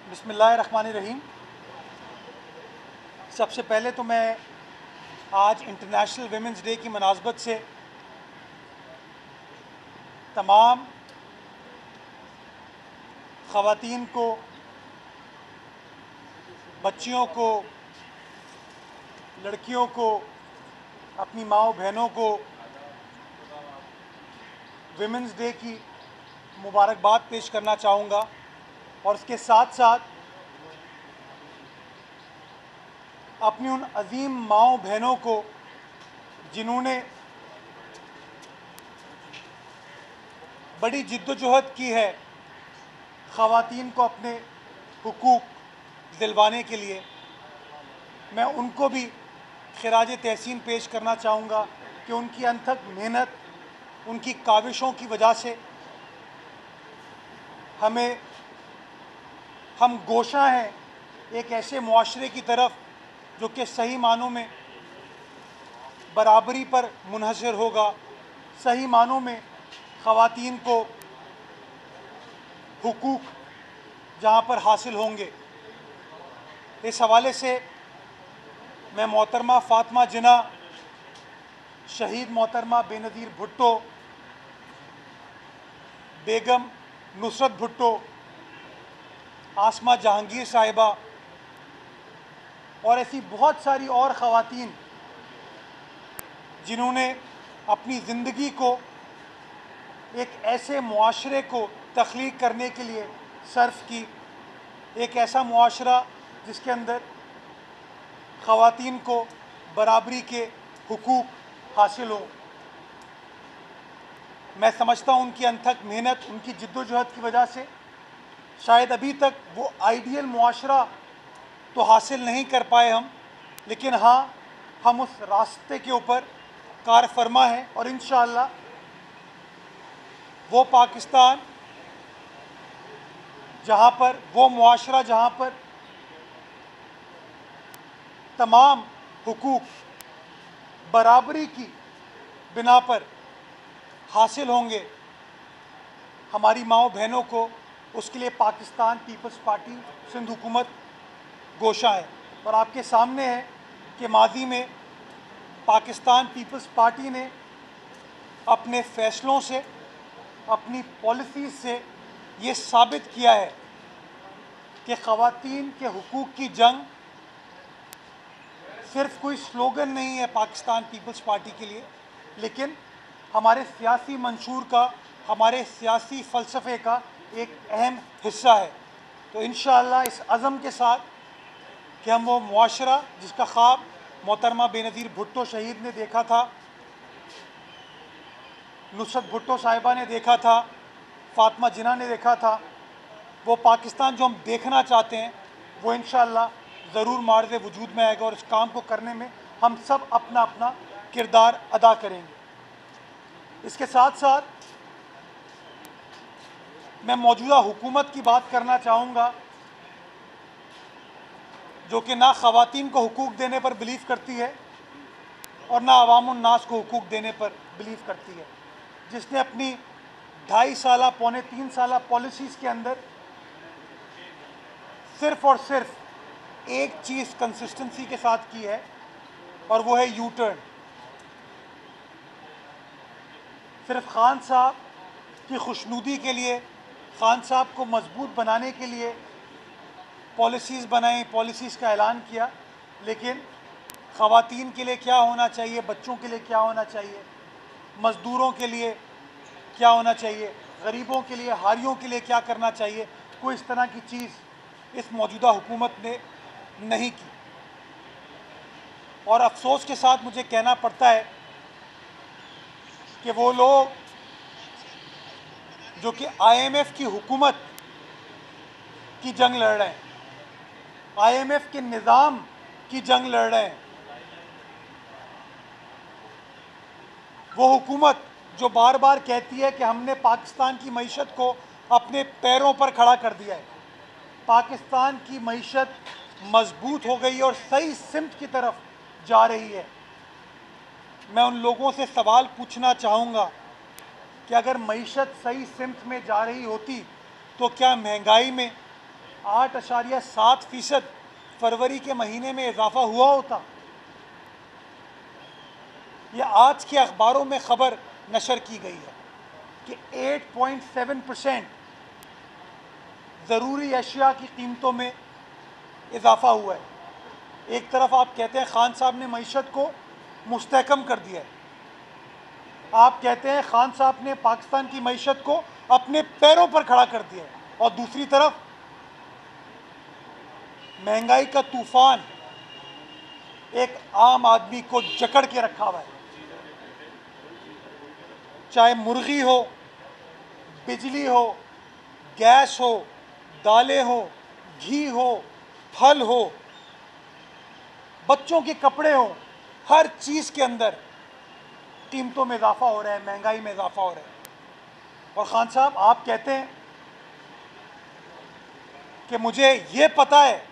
बिस्मिल्लाहिर्रहमानिर्रहीम। सबसे पहले तो मैं आज इंटरनेशनल विमेंस डे की मुनासबत से तमाम ख़वातीन को, बच्चियों को, लड़कियों को, अपनी माँओं बहनों को विमेंस डे की मुबारकबाद पेश करना चाहूँगा और उसके साथ साथ अपनी उन अजीम माँओं बहनों को जिन्होंने बड़ी जिद्दोजहद की है ख़वातीन को अपने हुकूक दिलवाने के लिए, मैं उनको भी खिराज तहसीन पेश करना चाहूँगा कि उनकी अनथक मेहनत, उनकी काविशों की वजह से हम गोशा हैं एक ऐसे मुआशरे की तरफ जो कि सही मानों में बराबरी पर मुनहसर होगा, सही मानों में ख़वातीन को हुकूक जहाँ पर हासिल होंगे। इस हवाले से मैं मोहतरमा फ़ातिमा जिन्ना, शहीद मोहतरमा बेनज़ीर भुट्टो, बेगम नुसरत भुट्टो, आसमा जहांगीर साहिबा और ऐसी बहुत सारी और ख़वातीन जिन्होंने अपनी ज़िंदगी को एक ऐसे मुआशरे को तख्लीक करने के लिए सर्फ की, एक ऐसा मुआशरा जिसके अंदर ख़वातीन को बराबरी के हुकूक हासिल हो। मैं समझता हूँ उनकी अनथक मेहनत, उनकी जिद्दोजहद की वजह से शायद अभी तक वो आइडियल मुआशरा तो हासिल नहीं कर पाए हम, लेकिन हाँ, हम उस रास्ते के ऊपर कार फरमा हैं और इंशाअल्लाह वो पाकिस्तान जहाँ पर, वो मुआशरा जहाँ पर तमाम हुकूक बराबरी की बिना पर हासिल होंगे हमारी माँओं बहनों को, उसके लिए पाकिस्तान पीपल्स पार्टी सिंध हुकूमत गोशा है। और आपके सामने है कि माजी में पाकिस्तान पीपल्स पार्टी ने अपने फ़ैसलों से, अपनी पॉलिसीज़ से ये साबित किया है कि ख़वातीन के हुकूक की जंग सिर्फ कोई स्लोगन नहीं है पाकिस्तान पीपल्स पार्टी के लिए, लेकिन हमारे सियासी मंशूर का, हमारे सियासी फ़लसफ़े का एक अहम हिस्सा है। तो इंशाअल्लाह इस अज़म के साथ कि हम वो मुआशरा जिसका ख्वाब मोहतरमा बेनज़ीर भुट्टो शहीद ने देखा था, नुसरत भुट्टो साहिबा ने देखा था, फ़ातिमा जिन्ना ने देखा था, वो पाकिस्तान जो हम देखना चाहते हैं वो इंशाअल्लाह ज़रूर मार्ज़ वजूद में आएगा और इस काम को करने में हम सब अपना अपना किरदार अदा करेंगे। इसके साथ साथ मैं मौजूदा हुकूमत की बात करना चाहूँगा जो कि ना ख़वातीन को हुकूक देने पर बिलीव करती है और ना अवामुन नास को हुकूक देने पर बिलीव करती है, जिसने अपनी 2.5 साल पौने 3 साल पॉलिसीज़ के अंदर सिर्फ़ और सिर्फ एक चीज़ कंसिस्टेंसी के साथ की है और वो है यू टर्न। सिर्फ खान साहब की खुशनुदी के लिए, खान साहब को मजबूत बनाने के लिए पॉलिसीज़ बनाई, पॉलिसीज़ का ऐलान किया, लेकिन ख़वातीन के लिए क्या होना चाहिए, बच्चों के लिए क्या होना चाहिए, मज़दूरों के लिए क्या होना चाहिए, गरीबों के लिए, हारियों के लिए क्या करना चाहिए, कोई इस तरह की चीज़ इस मौजूदा हुकूमत ने नहीं की। और अफसोस के साथ मुझे कहना पड़ता है कि वो लोग जो कि IMF की हुकूमत की जंग लड़ रहे हैं, IMF के निज़ाम की जंग लड़ रहे हैं, वो हुकूमत जो बार बार कहती है कि हमने पाकिस्तान की मईशत को अपने पैरों पर खड़ा कर दिया है, पाकिस्तान की मईशत मजबूत हो गई और सही सिमत की तरफ जा रही है। मैं उन लोगों से सवाल पूछना चाहूँगा कि अगर मईशत सही सिमत में जा रही होती तो क्या महंगाई में 8.7% फरवरी के महीने में इजाफा हुआ होता, ये आज के अखबारों में खबर नशर की गई है कि 8.7% ज़रूरी अशिया की कीमतों में इजाफा हुआ है। एक तरफ आप कहते हैं खान साहब ने मईशत को मुस्तहकम कर दिया है, आप कहते हैं खान साहब ने पाकिस्तान की मईशत को अपने पैरों पर खड़ा कर दिया है, और दूसरी तरफ महंगाई का तूफान एक आम आदमी को जकड़ के रखा हुआ है। चाहे मुर्गी हो, बिजली हो, गैस हो, दालें हो, घी हो, फल हो, बच्चों के कपड़े हो, हर चीज़ के अंदर कीमतों में इजाफा हो रहा है, महंगाई में इजाफा हो रहा है। और खान साहब आप कहते हैं कि मुझे ये पता है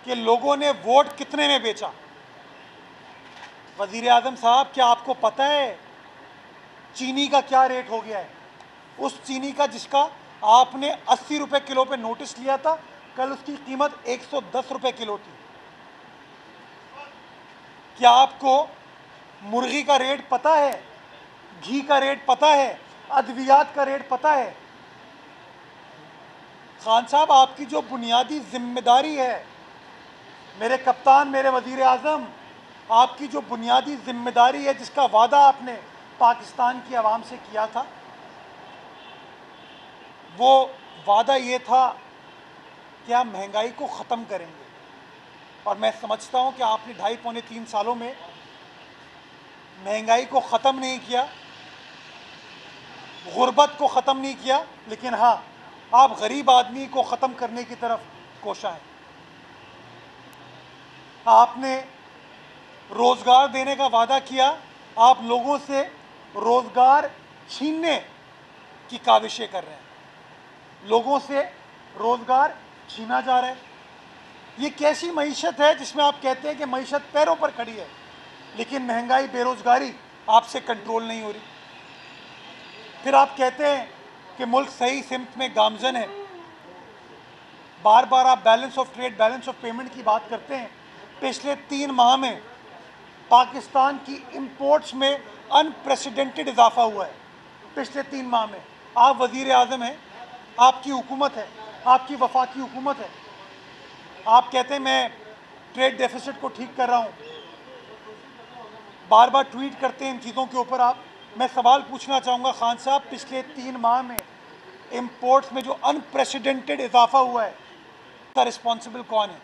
कि लोगों ने वोट कितने में बेचा। वज़ीर आज़म साहब, क्या आपको पता है चीनी का क्या रेट हो गया है? उस चीनी का जिसका आपने 80 रुपये किलो पे नोटिस लिया था, कल उसकी कीमत 110 रुपये किलो थी। क्या आपको मुर्गी का रेट पता है? घी का रेट पता है? अद्वियात का रेट पता है? खान साहब, आपकी जो बुनियादी जिम्मेदारी है, मेरे कप्तान, मेरे वज़ीर आज़म, आपकी जो बुनियादी जिम्मेदारी है, जिसका वादा आपने पाकिस्तान की आवाम से किया था, वो वादा ये था कि आप महंगाई को ख़त्म करेंगे। और मैं समझता हूँ कि आपने 2.5-3 सालों में महंगाई को ख़त्म नहीं किया, गुर्बत को ख़त्म नहीं किया, लेकिन हाँ, आप गरीब आदमी को ख़त्म करने की तरफ कोशा हैं। आपने रोज़गार देने का वादा किया, आप लोगों से रोज़गार छीनने की काविशें कर रहे हैं, लोगों से रोज़गार छीना जा रहा है। ये कैसी मईशत है जिसमें आप कहते हैं कि मईशत पैरों पर खड़ी है, लेकिन महंगाई, बेरोज़गारी आपसे कंट्रोल नहीं हो रही। फिर आप कहते हैं कि मुल्क सही सिमत में गामजन है। बार बार आप balance of trade, balance of payment की बात करते हैं। पिछले 3 माह में पाकिस्तान की इंपोर्ट्स में अनप्रेसिडेंटेड इजाफा हुआ है। पिछले 3 माह में आप वज़ीर आज़म हैं, आपकी हुकूमत है, आपकी वफाकी हुकूमत है। आप कहते हैं मैं ट्रेड डेफिसिट को ठीक कर रहा हूँ, बार बार ट्वीट करते हैं इन चीज़ों के ऊपर आप। मैं सवाल पूछना चाहूँगा खान साहब, पिछले 3 माह में इंपोर्ट्स में जो अनप्रेसिडेंटेड इजाफा हुआ है, इसका रिस्पॉन्सिबल कौन है?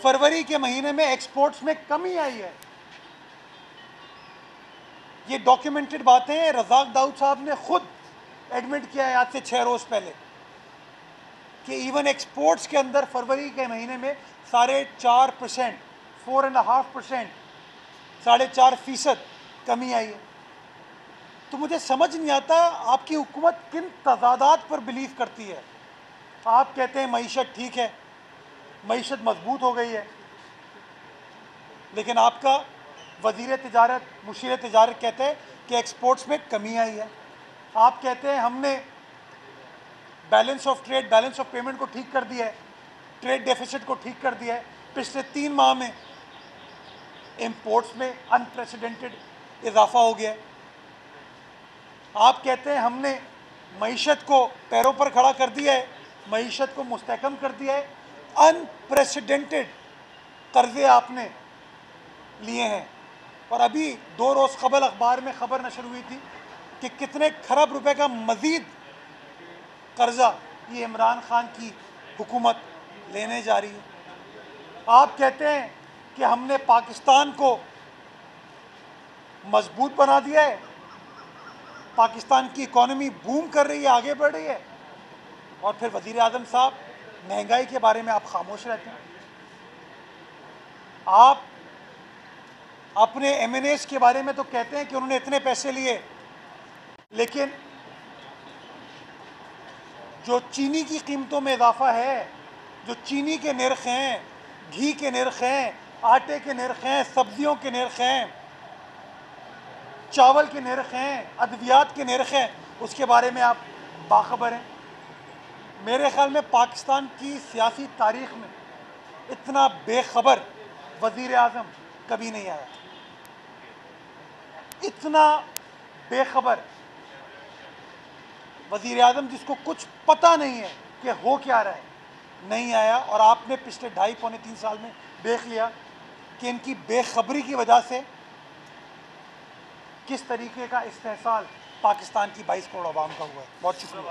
फरवरी के महीने में एक्सपोर्ट्स में कमी आई है, ये डॉक्यूमेंटेड बातें हैं। रज़ाक दाऊद साहब ने खुद एडमिट किया है आज से 6 रोज़ पहले कि इवन एक्सपोर्ट्स के अंदर फरवरी के महीने में 4.5%, 4.5%, 4.5% कमी आई है। तो मुझे समझ नहीं आता आपकी हुकूमत किन तज़ादात पर बिलीव करती है। आप कहते हैं मईशत ठीक है, मईशत मजबूत हो गई है, लेकिन आपका वज़ीर तिजारत, मुशीर तिजारत कहते हैं कि एक्सपोर्ट्स में कमी आई है। आप कहते हैं हमने balance of trade, balance of payment को ठीक कर दिया है, ट्रेड डेफिसिट को ठीक कर दिया है। पिछले 3 माह में इंपोर्ट्स में अनप्रेसिडेंटेड इजाफा हो गया है। आप कहते हैं हमने मईशत को पैरों पर खड़ा कर दिया है, मईशत को मुस्तहकम कर दिया है। अनप्रेसिडेंटेड कर्जे आपने लिए हैं। और अभी 2 रोज़ कबल अखबार में खबर नशर हुई थी कि कितने खरब रुपए का मज़ीद कर्जा ये इमरान खान की हुकूमत लेने जा रही है। आप कहते हैं कि हमने पाकिस्तान को मजबूत बना दिया है, पाकिस्तान की इकॉनमी बूम कर रही है, आगे बढ़ रही है, और फिर वज़ीर आज़म साहब महंगाई के बारे में आप खामोश रहते हैं। आप अपने MNAs के बारे में तो कहते हैं कि उन्होंने इतने पैसे लिए, लेकिन जो चीनी की कीमतों में इजाफा है, जो चीनी के निर्ख हैं, घी के निर्ख हैं, आटे के निर्ख हैं, सब्जियों के निर्ख हैं, चावल के निर्ख हैं, अद्वियात के निर्ख हैं, उसके बारे में आप बाखबर हैं। मेरे ख्याल में पाकिस्तान की सियासी तारीख में इतना बेखबर वज़ीर आज़म कभी नहीं आया। इतना बेखबर वज़ीर आज़म जिसको कुछ पता नहीं है कि हो क्या रहा है, नहीं आया। और आपने पिछले 2.5-3 साल में देख लिया कि इनकी बेखबरी की वजह से किस तरीके का इस्तेहसाल पाकिस्तान की 22 करोड़ आवाम का हुआ है। बहुत शुक्रिया।